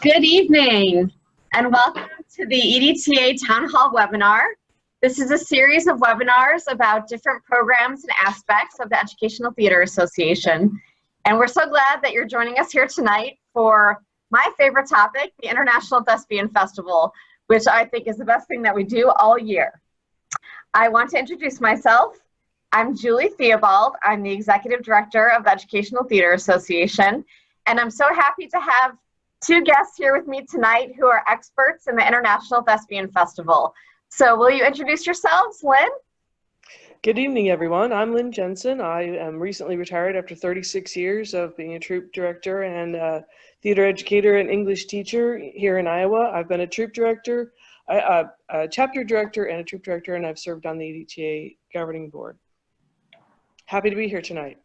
Good evening and welcome to the EdTA Town Hall webinar. This is a series of webinars about different programs and aspects of the Educational Theater Association. And we're so glad that you're joining us here tonight for my favorite topic, the International Thespian Festival, which I think is the best thing that we do all year. I want to introduce myself. I'm Julie Theobald. I'm the Executive Director of the Educational Theater Association. And I'm so happy to have two guests here with me tonight who are experts in the International Thespian Festival. So will you introduce yourselves, Lynn? Good evening, everyone. I'm Lynn Jensen. I am recently retired after 36 years of being a troupe director and theater educator and English teacher here in Iowa. I've been a troupe director, a chapter director, and a troupe director, and I've served on the EdTA governing board. Happy to be here tonight.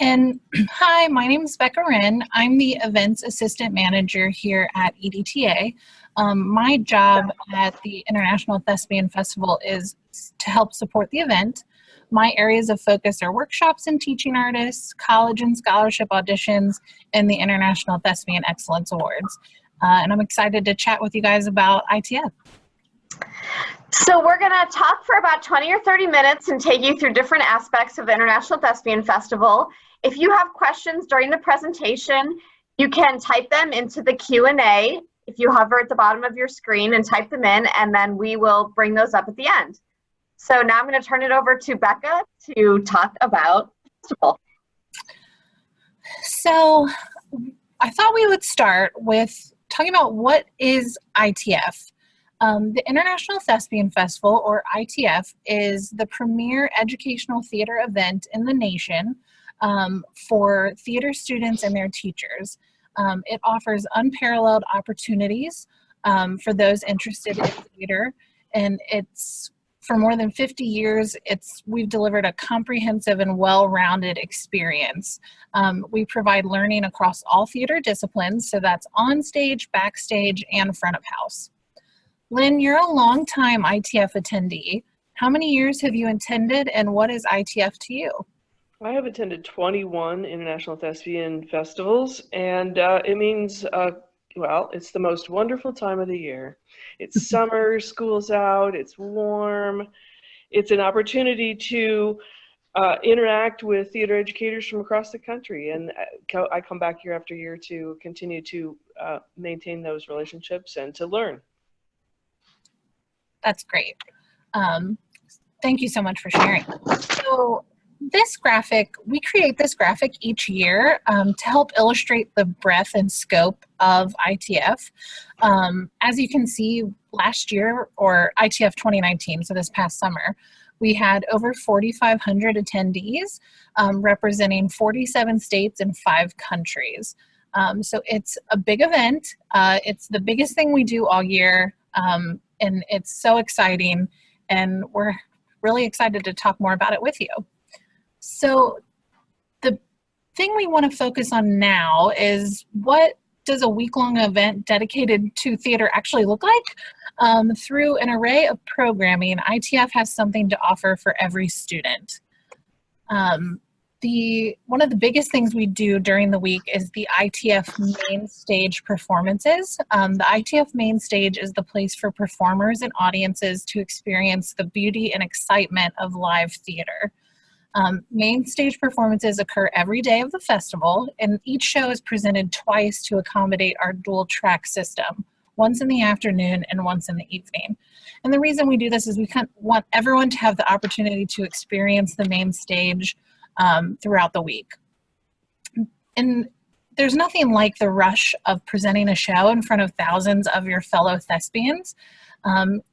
And hi, my name is Wren. I'm the Events Assistant Manager here at EdTA. My job at the International Thespian Festival is to help support the event. My areas of focus are workshops and teaching artists, college and scholarship auditions, and the International Thespian Excellence Awards. And I'm excited to chat with you guys about ITF. So we're going to talk for about 20 or 30 minutes and take you through different aspects of the International Thespian Festival. If you have questions during the presentation, you can type them into the Q&A if you hover at the bottom of your screen and type them in, and then we will bring those up at the end. So now I'm going to turn it over to Becca to talk about the festival. So I thought we would start with talking about what is ITF. The International Thespian Festival, or ITF, is the premier educational theater event in the nation for theater students and their teachers. It offers unparalleled opportunities for those interested in theater, and it's for more than 50 years, we've delivered a comprehensive and well-rounded experience. We provide learning across all theater disciplines, so that's on stage, backstage, and front of house. Lynn, you're a longtime ITF attendee. How many years have you attended, and what is ITF to you? I have attended 21 International Thespian Festivals, and it means, well, it's the most wonderful time of the year. It's summer, school's out, it's warm. It's an opportunity to interact with theater educators from across the country, and I come back year after year to continue to maintain those relationships and to learn. That's great. Thank you so much for sharing. So this graphic, we create this graphic each year to help illustrate the breadth and scope of ITF. As you can see, last year, or ITF 2019, so this past summer, we had over 4,500 attendees representing 47 states and 5 countries. So it's a big event. It's the biggest thing we do all year. And it's so exciting, and we're really excited to talk more about it with you. So the thing we want to focus on now is, what does a week-long event dedicated to theater actually look like? Through an array of programming, ITF has something to offer for every student. One of the biggest things we do during the week is the ITF main stage performances. The ITF main stage is the place for performers and audiences to experience the beauty and excitement of live theater. Main stage performances occur every day of the festival, and each show is presented twice to accommodate our dual track system, once in the afternoon and once in the evening. And the reason we do this is we want everyone to have the opportunity to experience the main stage throughout the week. And there's nothing like the rush of presenting a show in front of thousands of your fellow thespians.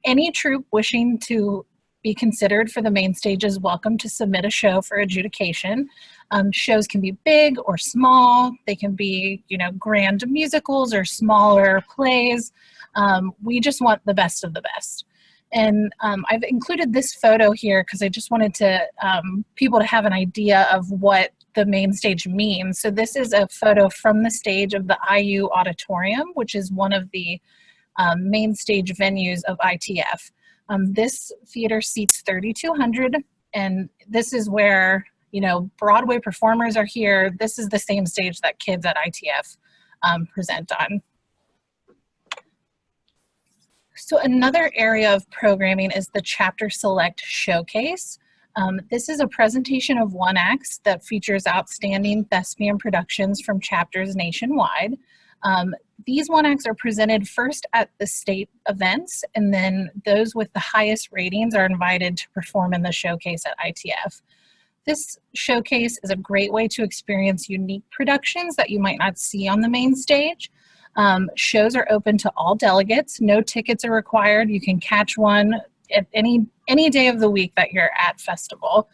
Any troupe wishing to be considered for the main stage is welcome to submit a show for adjudication. Shows can be big or small. They can be, grand musicals or smaller plays. We just want the best of the best. And I've included this photo here because I just wanted to people to have an idea of what the main stage means. So this is a photo from the stage of the IU Auditorium, which is one of the main stage venues of ITF. This theater seats 3,200, and this is where you know, Broadway performers are here. This is the same stage that kids at ITF present on. So another area of programming is the Chapter Select Showcase. This is a presentation of one acts that features outstanding thespian productions from chapters nationwide. These one acts are presented first at the state events, and then those with the highest ratings are invited to perform in the showcase at ITF. This showcase is a great way to experience unique productions that you might not see on the main stage. Shows are open to all delegates. No tickets are required. You can catch one at any day of the week that you're at festival.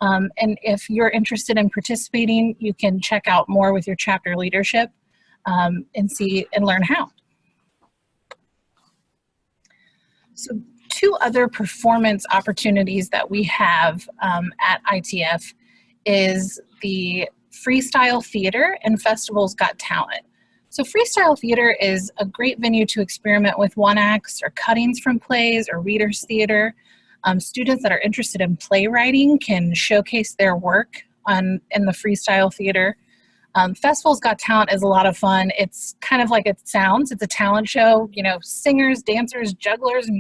And if you're interested in participating, you can check out more with your chapter leadership and see and learn how. So two other performance opportunities that we have at ITF is the Freestyle Theater and Festivals Got Talent. So Freestyle Theater is a great venue to experiment with one acts or cuttings from plays or readers theater. Students that are interested in playwriting can showcase their work in the Freestyle Theater. Festivals Got Talent is a lot of fun. It's kind of like it sounds. It's a talent show, you know, singers, dancers, jugglers,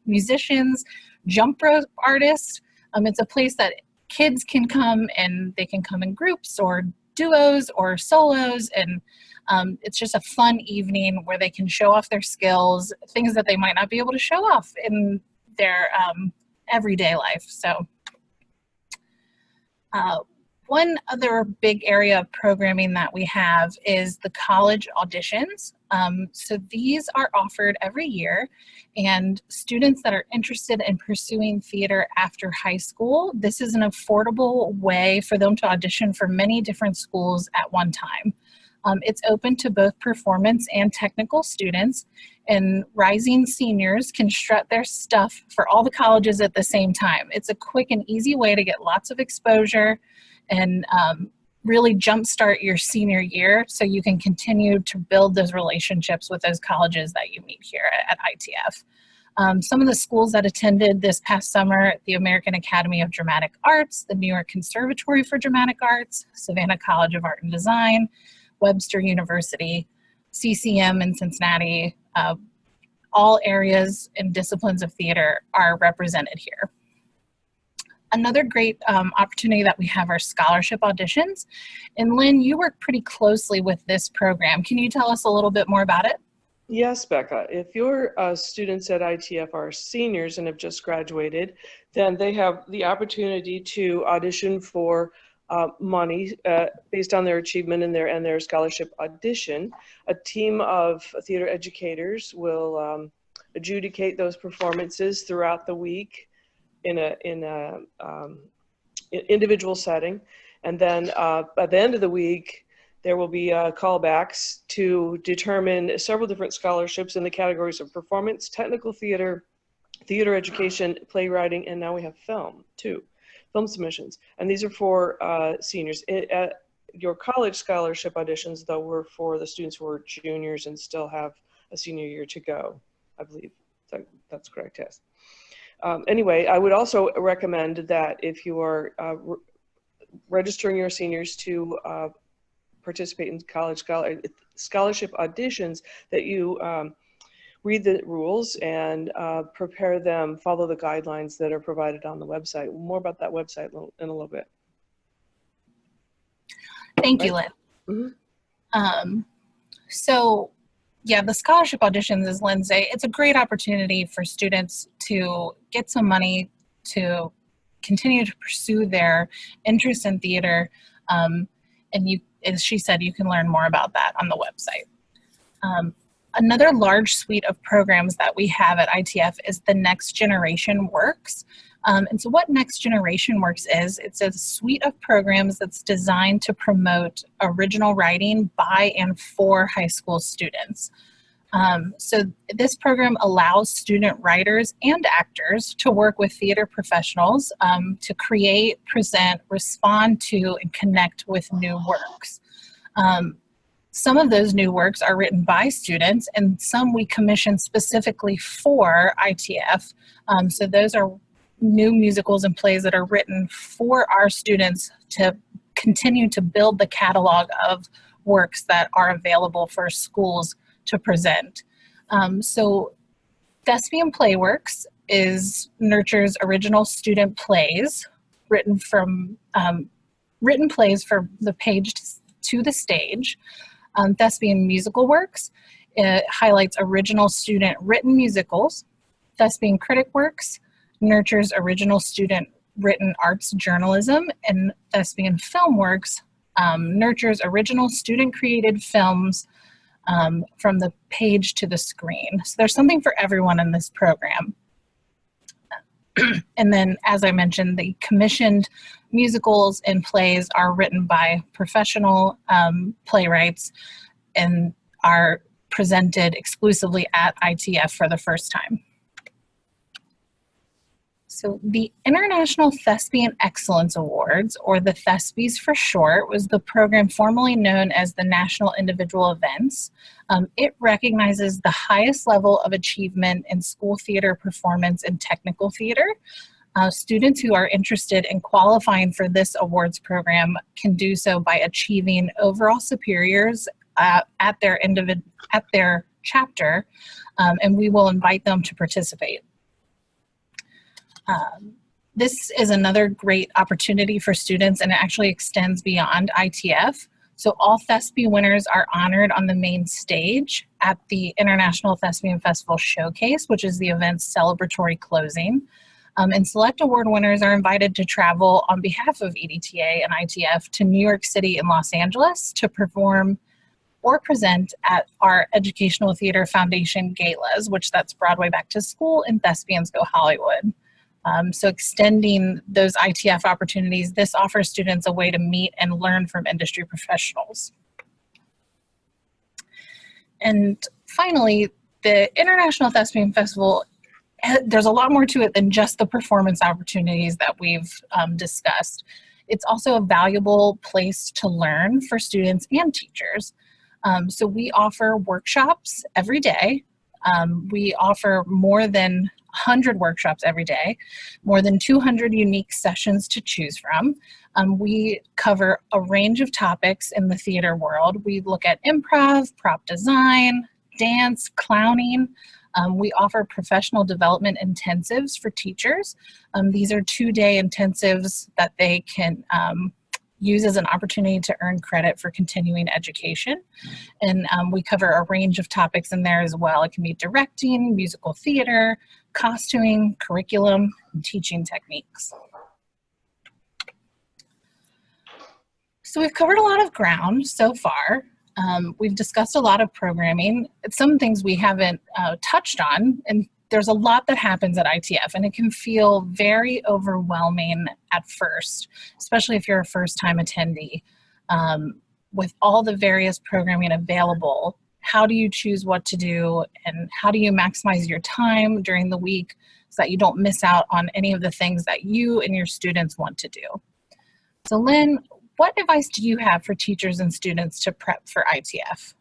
musicians, jump rope artists. It's a place that kids can come, and they can come in groups or duos or solos, and it's just a fun evening where they can show off their skills, things that they might not be able to show off in their everyday life. So one other big area of programming that we have is the college auditions. So these are offered every year, and students that are interested in pursuing theater after high school, this is an affordable way for them to audition for many different schools at one time. It's open to both performance and technical students, and rising seniors can strut their stuff for all the colleges at the same time. It's a quick and easy way to get lots of exposure and really jumpstart your senior year so you can continue to build those relationships with those colleges that you meet here at ITF. Some of the schools that attended this past summer: the American Academy of Dramatic Arts, the New York Conservatory for Dramatic Arts, Savannah College of Art and Design, Webster University, CCM in Cincinnati. All areas and disciplines of theater are represented here. Another great opportunity that we have are scholarship auditions. And Lynn, you work pretty closely with this program. Can you tell us a little bit more about it? Yes, Becca. If your students at ITF are seniors and have just graduated, then they have the opportunity to audition for money based on their achievement and their scholarship audition. A team of theater educators will adjudicate those performances throughout the week in a individual setting, and then by the end of the week there will be callbacks to determine several different scholarships in the categories of performance, technical theater, theater education, playwriting, and now we have film too. Film submissions, and these are for seniors. Your college scholarship auditions, though, were for the students who are juniors and still have a senior year to go, I believe. That's correct, yes. Anyway, I would also recommend that if you are registering your seniors to participate in college scholarship auditions, that you read the rules and prepare them, follow the guidelines that are provided on the website. More about that website in a little bit. Thank you, Lynn. Mm-hmm. So yeah, the scholarship auditions, as Lynn said, it's a great opportunity for students to get some money to continue to pursue their interest in theater. And you, as she said, you can learn more about that on the website. Another large suite of programs that we have at ITF is the Next Generation Works. And so what Next Generation Works is, it's a suite of programs that's designed to promote original writing by and for high school students. So this program allows student writers and actors to work with theater professionals to create, present, respond to, and connect with new works. Some of those new works are written by students, and some we commission specifically for ITF. So those are new musicals and plays that are written for our students to continue to build the catalog of works that are available for schools to present. So Thespian Playworks nurtures original student plays written plays from the page to the stage. Thespian Musical Works, it highlights original student written musicals. Thespian Critic Works nurtures original student written arts journalism, and Thespian Film Works nurtures original student created films from the page to the screen. So there's something for everyone in this program. And then, as I mentioned, the commissioned musicals and plays are written by professional playwrights and are presented exclusively at ITF for the first time. So the International Thespian Excellence Awards, or the Thespies for short, was the program formerly known as the National Individual Events. It recognizes the highest level of achievement in school theater performance and technical theater. Students who are interested in qualifying for this awards program can do so by achieving overall superiors at their chapter, and we will invite them to participate. This is another great opportunity for students, and it actually extends beyond ITF. So all Thespi winners are honored on the main stage at the International Thespian Festival Showcase, which is the event's celebratory closing. And select award winners are invited to travel on behalf of EdTA and ITF to New York City and Los Angeles to perform or present at our Educational Theater Foundation galas, which that's Broadway Back to School and Thespians Go Hollywood. So extending those ITF opportunities, this offers students a way to meet and learn from industry professionals. And finally, the International Thespian Festival, there's a lot more to it than just the performance opportunities that we've discussed. It's also a valuable place to learn for students and teachers. So we offer workshops every day. We offer more than 100 workshops every day, more than 200 unique sessions to choose from. We cover a range of topics in the theater world. We look at improv, prop design, dance, clowning. We offer professional development intensives for teachers. These are 2-day intensives that they can use as an opportunity to earn credit for continuing education. And we cover a range of topics in there as well. It can be directing, musical theater, costuming, curriculum, and teaching techniques. So we've covered a lot of ground so far. We've discussed a lot of programming. Some things we haven't touched on, and there's a lot that happens at ITF, and it can feel very overwhelming at first, especially if you're a first-time attendee. With all the various programming available, how do you choose what to do, and how do you maximize your time during the week so that you don't miss out on any of the things that you and your students want to do? So Lynn, what advice do you have for teachers and students to prep for ITF?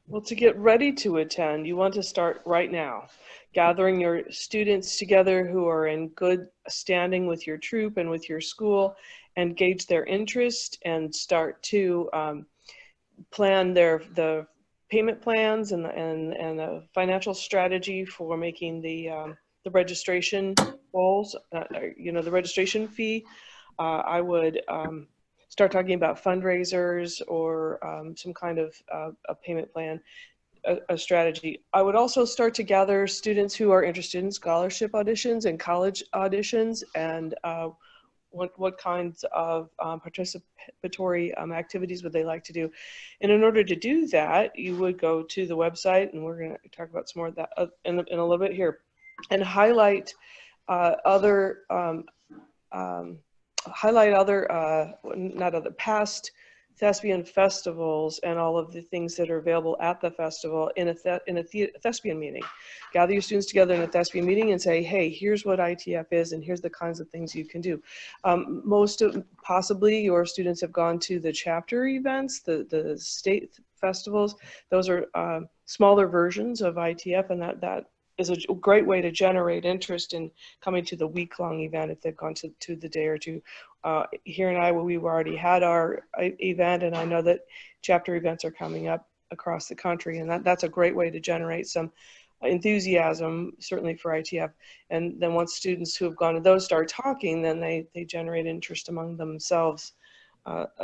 Well, to get ready to attend, you want to start right now. Gathering your students together who are in good standing with your troop and with your school, and gauge their interest and start to plan the payment plans and the financial strategy for making the registration goals, the registration fee. I would start talking about fundraisers or some kind of a payment plan. A strategy. I would also start to gather students who are interested in scholarship auditions and college auditions, and what kinds of participatory activities would they like to do. And in order to do that, you would go to the website, and we're going to talk about some more of that in a little bit here, and highlight other past Thespian festivals and all of the things that are available at the festival in a Thespian meeting. Gather your students together in a Thespian meeting and say, hey, here's what ITF is and here's the kinds of things you can do. Possibly your students have gone to the chapter events, the state festivals. Those are smaller versions of ITF, and that is a great way to generate interest in coming to the week-long event if they've gone to the day or two. Here in Iowa, we've already had our event, and I know that chapter events are coming up across the country, and that's a great way to generate some enthusiasm, certainly for ITF. And then once students who have gone to those start talking, then they generate interest among themselves,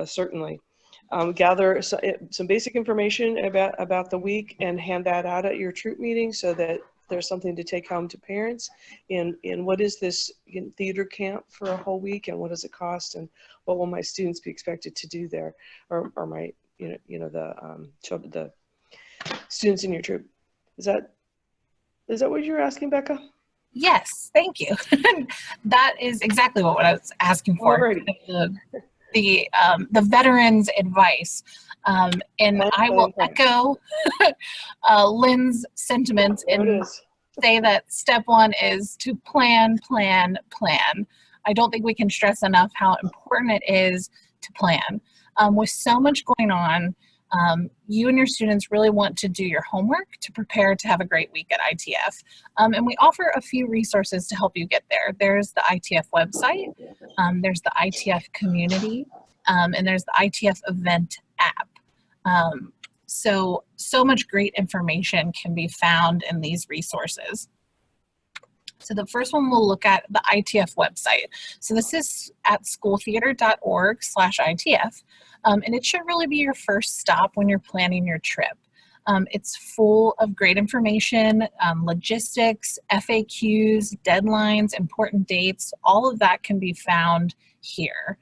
certainly. Gather some basic information about the week and hand that out at your troop meeting so that there's something to take home to parents in what is this theater camp for a whole week, and what does it cost, and what will my students be expected to do there, or my the students in your troop. Is that what you're asking, Becca? Yes, thank you. That is exactly what I was asking for. Alrighty. The veterans' advice. And I will echo Lynn's sentiments and say that step one is to plan, plan, plan. I don't think we can stress enough how important it is to plan. With so much going on, you and your students really want to do your homework to prepare to have a great week at ITF. And we offer a few resources to help you get there. There's the ITF website, there's the ITF Community, and there's the ITF Event App. So much great information can be found in these resources. So the first one we'll look at the ITF website. So this is at schooltheater.org/ITF, and it should really be your first stop when you're planning your trip. It's full of great information, logistics, FAQs, deadlines, important dates, all of that can be found here.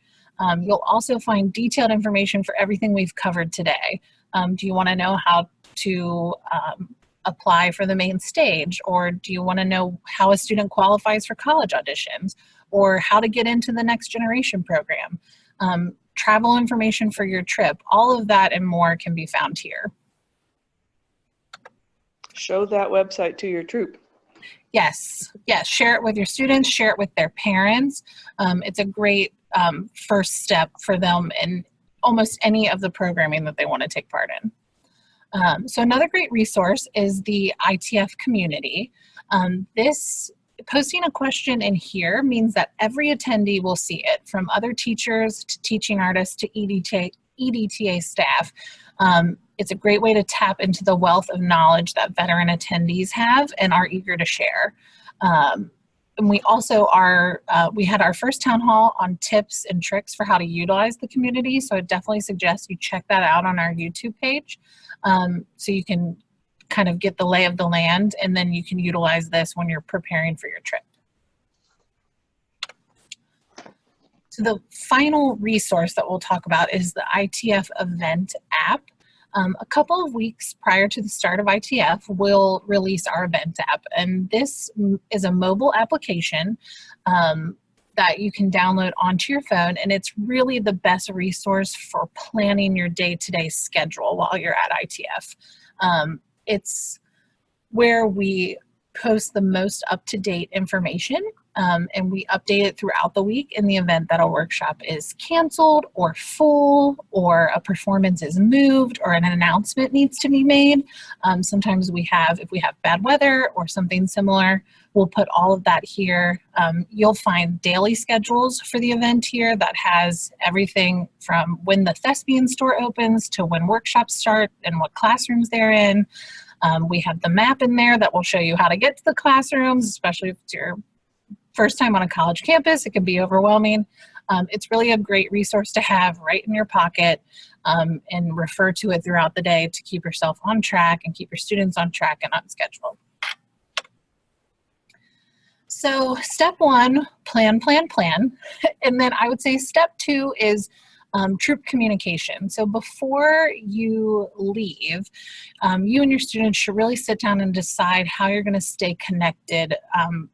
You'll also find detailed information for everything we've covered today. Do you want to know how to apply for the main stage, or do you want to know how a student qualifies for college auditions, or how to get into the Next Generation program? Travel information for your trip, all of that and more can be found here. Show that website to your troop. Yes, share it with your students, share it with their parents. It's a great first step for them in almost any of the programming that they want to take part in. So another great resource is the ITF Community. This posting a question in here means that every attendee will see it, from other teachers to teaching artists to EdTA staff. It's a great way to tap into the wealth of knowledge that veteran attendees have and are eager to share. And we also we had our first town hall on tips and tricks for how to utilize the community, so I definitely suggest you check that out on our YouTube page, so you can kind of get the lay of the land, and then you can utilize this when you're preparing for your trip. So the final resource that we'll talk about is the ITF Event App. A couple of weeks prior to the start of ITF, we'll release our Event App, and this is a mobile application that you can download onto your phone, and it's really the best resource for planning your day-to-day schedule while you're at ITF. It's where we post the most up-to-date information, and we update it throughout the week in the event that a workshop is canceled or full, or a performance is moved, or an announcement needs to be made. Sometimes if we have bad weather or something similar, we'll put all of that here. You'll find daily schedules for the event here that has everything from when the Thespian store opens to when workshops start and what classrooms they're in. We have the map in there that will show you how to get to the classrooms, especially if it's your first time on a college campus. It can be overwhelming. It's really a great resource to have right in your pocket, and refer to it throughout the day to keep yourself on track and keep your students on track and on schedule. So step one, plan, plan, plan. And then I would say step two is troop communication. So before you leave, you and your students should really sit down and decide how you're going to stay connected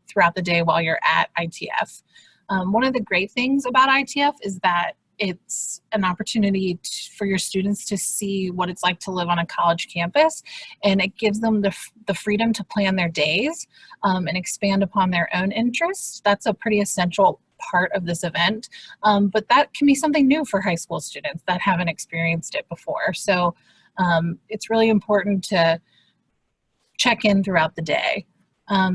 throughout the day while you're at ITF. One of the great things about ITF is that it's an opportunity for your students to see what it's like to live on a college campus, and it gives them the freedom to plan their days and expand upon their own interests. That's a pretty essential part of this event, but that can be something new for high school students that haven't experienced it before. So it's really important to check in throughout the day.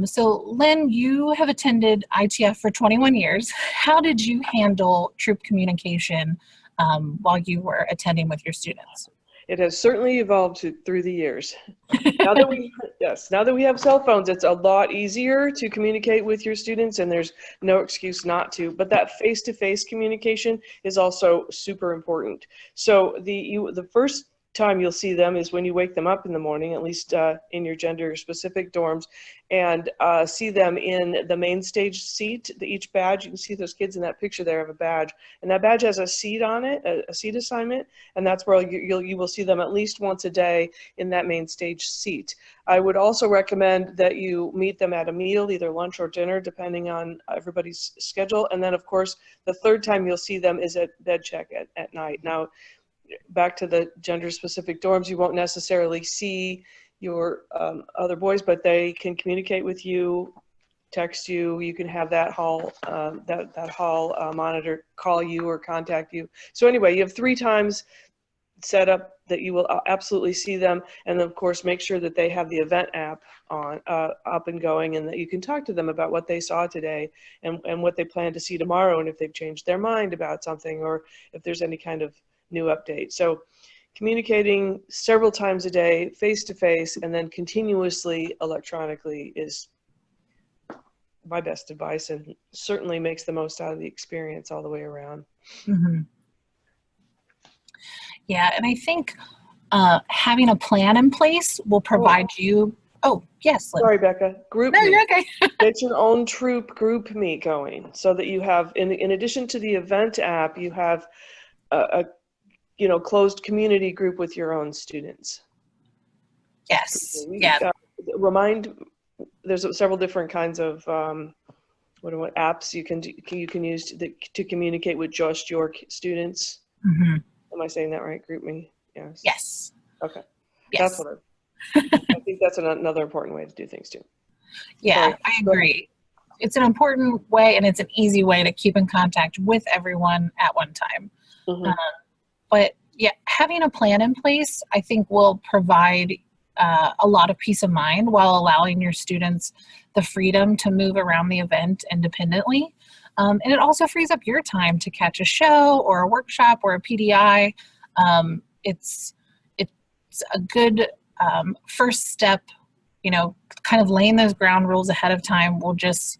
So Lynn, you have attended ITF for 21 years. How did you handle troop communication while you were attending with your students? It has certainly evolved through the years. Now that we have cell phones, it's a lot easier to communicate with your students, and there's no excuse not to. But that face-to-face communication is also super important. So the first time you'll see them is when you wake them up in the morning, at least in your gender-specific dorms, and see them in the main stage seat. Each badge, you can see those kids in that picture there have a badge, and that badge has a seat on it, a seat assignment, and that's where you will see them at least once a day in that main stage seat. I would also recommend that you meet them at a meal, either lunch or dinner, depending on everybody's schedule. And then, of course, the third time you'll see them is at bed check at night. Now, back to the gender-specific dorms, you won't necessarily see your other boys, but they can communicate with you, text you. You can have that hall monitor call you or contact you. So anyway, you have 3 times set up that you will absolutely see them, and of course make sure that they have the Event App on up and going, and that you can talk to them about what they saw today and what they plan to see tomorrow, and if they've changed their mind about something, or if there's any kind of new update. So communicating several times a day, face-to-face, and then continuously electronically is my best advice, and certainly makes the most out of the experience all the way around. Mm-hmm. Yeah, and I think having a plan in place will provide you. Oh, yes. Sorry, Becca. Group No, meet. you're okay. Get your own troop group meet going, so that you have, in addition to the Event App, you have a closed community group with your own students. Yes. Yeah. There's several different kinds of what apps you can use to communicate with just your students. Mm-hmm. Am I saying that right? Group me? Yes. Yes. Okay. Yes. That's what I think that's another important way to do things too. Yeah, Sorry. I agree. It's an important way, and it's an easy way to keep in contact with everyone at one time. Mm-hmm. But yeah, having a plan in place, I think, will provide a lot of peace of mind while allowing your students the freedom to move around the event independently. And it also frees up your time to catch a show or a workshop or a PDI. It's a good first step, kind of laying those ground rules ahead of time will just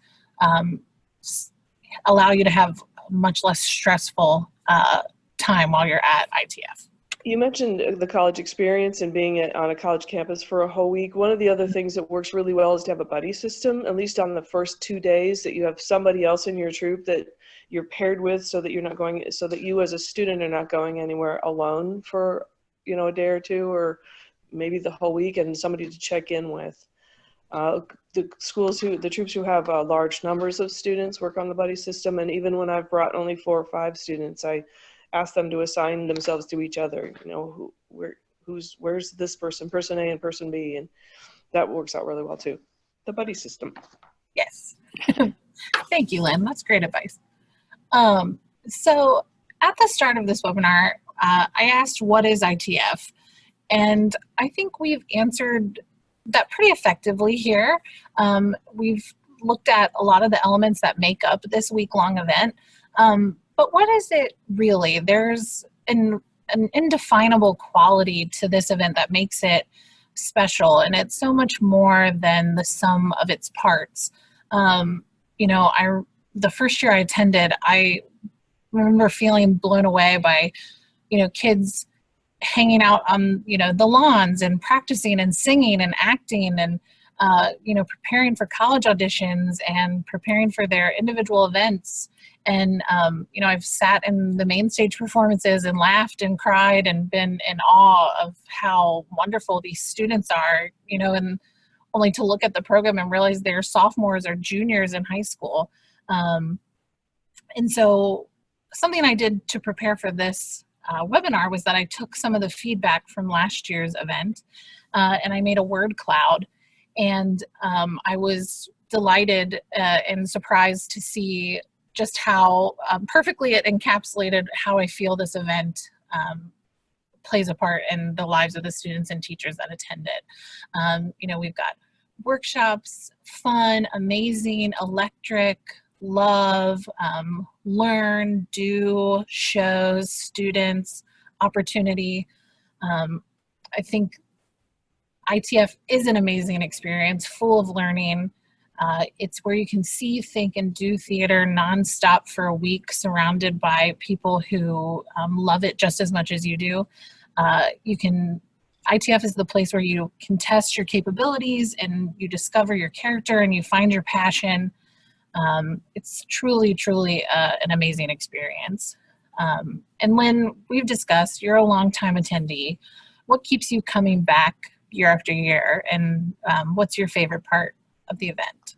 allow you to have much less stressful time while you're at ITF. You mentioned the college experience and being on a college campus for a whole week. One of the other things that works really well is to have a buddy system, at least on the first 2 days, that you have somebody else in your troop that you're paired with, so that you as a student are not going anywhere alone for, a day or two, or maybe the whole week, and somebody to check in with. The troops who have large numbers of students work on the buddy system, and even when I've brought only 4 or 5 students, I ask them to assign themselves to each other. Where's this person A and person B, and that works out really well too. The buddy system. Yes. Thank you, Lynn. That's great advice. So at the start of this webinar, I asked, what is ITF? And I think we've answered that pretty effectively here. We've looked at a lot of the elements that make up this week-long event. But what is it really? There's an indefinable quality to this event that makes it special, and it's so much more than the sum of its parts. The first year I attended, I remember feeling blown away by, kids hanging out on, the lawns and practicing and singing and acting and, preparing for college auditions and preparing for their individual events. And, I've sat in the main stage performances and laughed and cried and been in awe of how wonderful these students are, and only to look at the program and realize they're sophomores or juniors in high school. And so something I did to prepare for this webinar was that I took some of the feedback from last year's event and I made a word cloud. And I was delighted and surprised to see just how perfectly it encapsulated how I feel this event plays a part in the lives of the students and teachers that attend it. We've got workshops, fun, amazing, electric, love, learn, do, shows, students, opportunity. I think ITF is an amazing experience, full of learning. It's where you can see, think, and do theater nonstop for a week, surrounded by people who love it just as much as you do. ITF is the place where you can test your capabilities and you discover your character and you find your passion. It's truly, truly an amazing experience. And Lynn, we've discussed, you're a longtime attendee. What keeps you coming back year after year, and what's your favorite part of the event?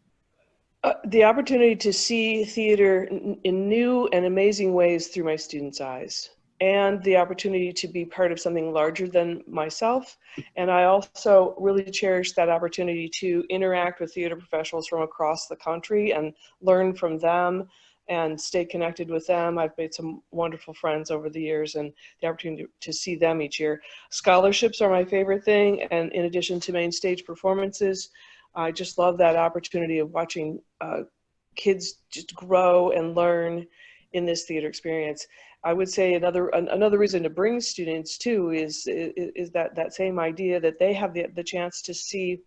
The opportunity to see theater in new and amazing ways through my students' eyes, and the opportunity to be part of something larger than myself. And I also really cherish that opportunity to interact with theater professionals from across the country and learn from them and stay connected with them. I've made some wonderful friends over the years, and the opportunity to see them each year. Scholarships are my favorite thing, and in addition to main stage performances, I just love that opportunity of watching kids just grow and learn in this theater experience. I would say another reason to bring students too is that same idea that they have the chance to see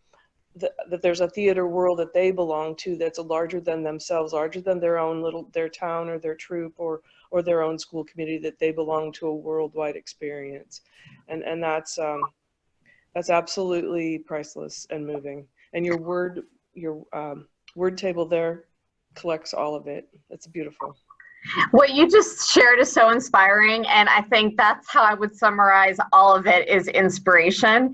that there's a theater world that they belong to that's larger than themselves, larger than their town or their troupe or their own school community, that they belong to a worldwide experience. And that's absolutely priceless and moving. And your word table there collects all of it. It's beautiful. What you just shared is so inspiring, and I think that's how I would summarize all of it, is inspiration.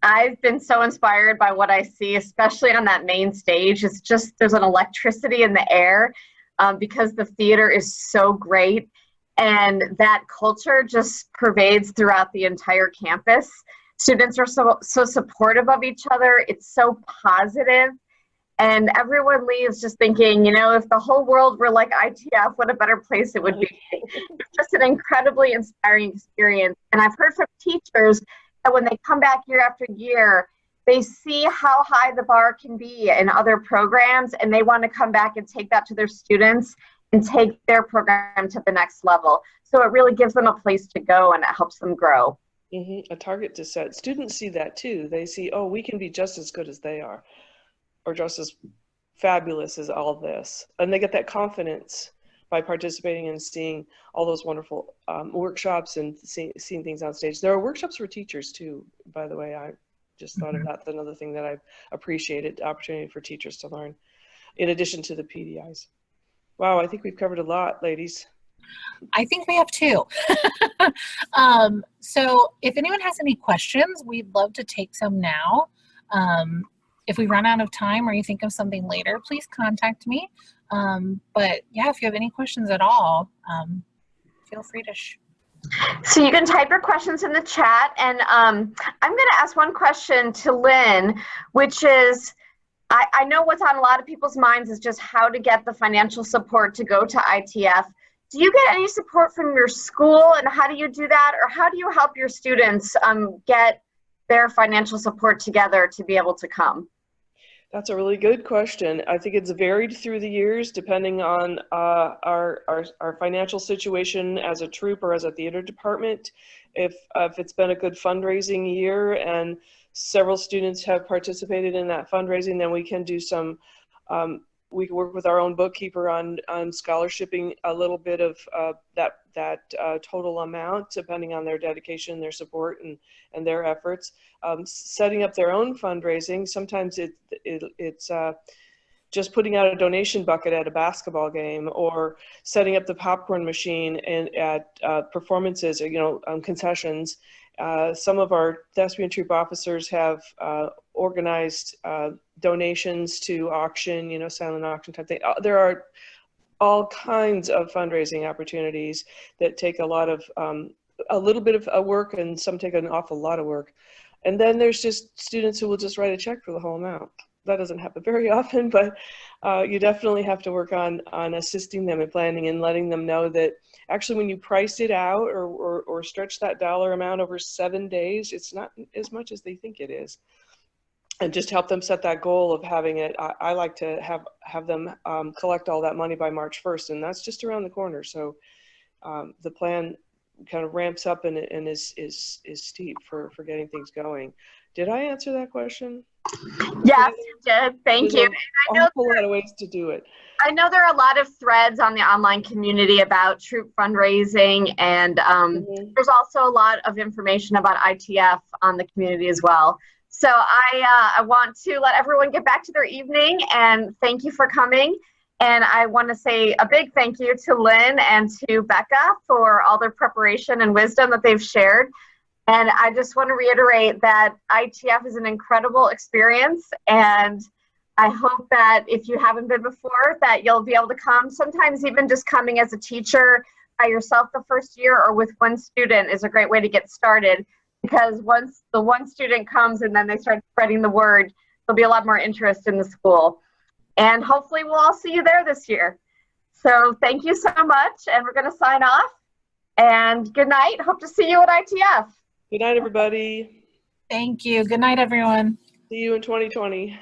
I've been so inspired by what I see, especially on that main stage. It's just, there's an electricity in the air because the theater is so great, and that culture just pervades throughout the entire campus. Students are so supportive of each other. It's so positive. And everyone leaves just thinking, if the whole world were like ITF, what a better place it would be. It's just an incredibly inspiring experience. And I've heard from teachers that when they come back year after year, they see how high the bar can be in other programs, and they want to come back and take that to their students and take their program to the next level. So it really gives them a place to go, and it helps them grow. Mm-hmm. A target to set. Students see that too. They see, oh, we can be just as good as they are, or just as fabulous as all this. And they get that confidence by participating and seeing all those wonderful workshops and seeing things on stage. There are workshops for teachers too, by the way. I just thought of that. That's another thing that I've appreciated, the opportunity for teachers to learn, in addition to the PDIs. Wow, I think we've covered a lot, ladies. I think we have too. So if anyone has any questions, we'd love to take some now. If we run out of time or you think of something later, please contact me. But yeah, if you have any questions at all, feel free to. So you can type your questions in the chat, and I'm going to ask one question to Lynn, which is, I know what's on a lot of people's minds is just how to get the financial support to go to ITF. Do you get any support from your school, and how do you do that? Or how do you help your students get their financial support together to be able to come? That's a really good question. I think it's varied through the years depending on our financial situation as a troupe or as a theater department. If it's been a good fundraising year and several students have participated in that fundraising, then we can do some, we can work with our own bookkeeper on scholarshiping a little bit of that total amount, depending on their dedication, their support, and their efforts. Setting up their own fundraising, sometimes it's just putting out a donation bucket at a basketball game, or setting up the popcorn machine at performances, or concessions. Some of our thespian troupe officers have organized donations to auction, silent auction type thing. There are all kinds of fundraising opportunities that take a little bit of work, and some take an awful lot of work. And then there's just students who will just write a check for the whole amount. That doesn't happen very often, but you definitely have to work on assisting them in planning and letting them know that actually when you price it out or stretch that dollar amount over 7 days, it's not as much as they think it is. and just help them set that goal of having it. I like to have them collect all that money by March 1st, and that's just around the corner. So the plan kind of ramps up and is steep for getting things going. Did I answer that question? Yes, you did. Thank you. I know a lot of ways to do it. I know there are a lot of threads on the online community about troop fundraising, and there's also a lot of information about ITF on the community as well. So I want to let everyone get back to their evening, and thank you for coming. And I want to say a big thank you to Lynn and to Becca for all their preparation and wisdom that they've shared. And I just want to reiterate that ITF is an incredible experience, and I hope that if you haven't been before, that you'll be able to come. Sometimes even just coming as a teacher by yourself the first year or with one student is a great way to get started, because once the one student comes and then they start spreading the word, there'll be a lot more interest in the school. And hopefully we'll all see you there this year. So thank you so much, and we're going to sign off. And good night. Hope to see you at ITF. Good night, everybody. Thank you. Good night, everyone. See you in 2020.